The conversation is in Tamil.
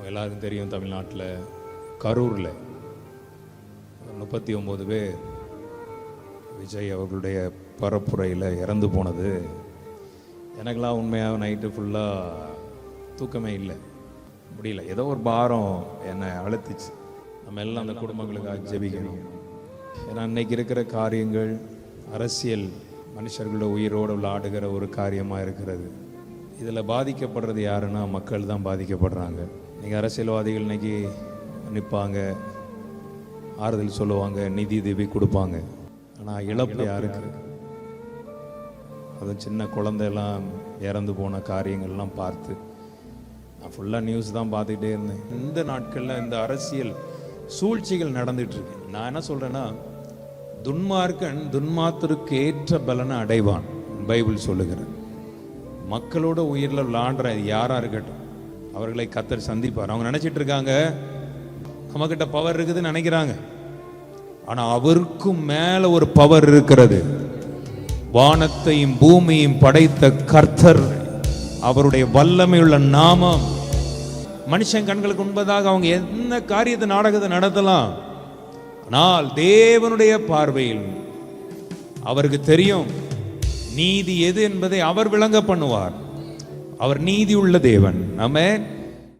எல்லாருக்கும் தெரியும், தமிழ்நாட்டில் கரூரில் 39 பேர் விஜய் அவர்களுடைய பரப்புரையில் இறந்து போனது எனக்கெல்லாம் உண்மையாக நைட்டு ஃபுல்லாக தூக்கமே இல்லை, முடியல. ஏதோ ஒரு பாரம் என்னை அழுத்துச்சு. நம்ம எல்லாம் அந்த குடும்பங்களுக்காக ஜெபிக்கணும். ஏன்னா இன்னைக்கு இருக்கிற காரியங்கள் அரசியல் மனுஷர்களோட உயிரோடு விளையாடுகிற ஒரு காரியமாக இருக்கிறது. இதில் பாதிக்கப்படுறது யாருன்னா மக்கள் தான் பாதிக்கப்படுறாங்க. நீங்கள் அரசியல்வாதிகள் இன்னைக்கு நிற்பாங்க, ஆறுதல் சொல்லுவாங்க, நிதி உதவி கொடுப்பாங்க. ஆனால் இழப்பு யாருக்கு? அதுவும் சின்ன குழந்தையெல்லாம் இறந்து போன காரியங்கள்லாம் பார்த்து நான் ஃபுல்லாக நியூஸ் தான் பார்த்துக்கிட்டே இருந்தேன். இந்த நாட்களில் இந்த அரசியல் சூழ்ச்சிகள் நடந்துட்டு இருக்கு. நான் என்ன சொல்கிறேன்னா, துன்மார்க்கன் துன்மார்க்கருக்கு ஏற்ற பலனை அடைவான் பைபிள் சொல்லுகிறேன். மக்களோட உயிரில் விளாண்டுற யாராக இருக்கட்டும், அவர்களை கர்த்தர் சந்திப்பார். அவங்க நினச்சிட்டு இருக்காங்க நம்மக்கிட்ட பவர் இருக்குதுன்னு நினைக்கிறாங்க. ஆனால் அவருக்கும் மேலே ஒரு பவர் இருக்கிறது. வானத்தையும் பூமியையும் படைத்த கர்த்தர், அவருடைய வல்லமையுள்ள நாமம். மனுஷன் கண்களுக்கு முன்பதாக அவங்க என்ன காரியத்தை நாடகத்தை நடத்தலாம், ஆனால் தேவனுடைய பார்வையில் அவருக்கு தெரியும் நீதி எது என்பதை அவர் விளங்க பண்ணுவார். அவர் நீதி உள்ள தேவன். ஆமென்.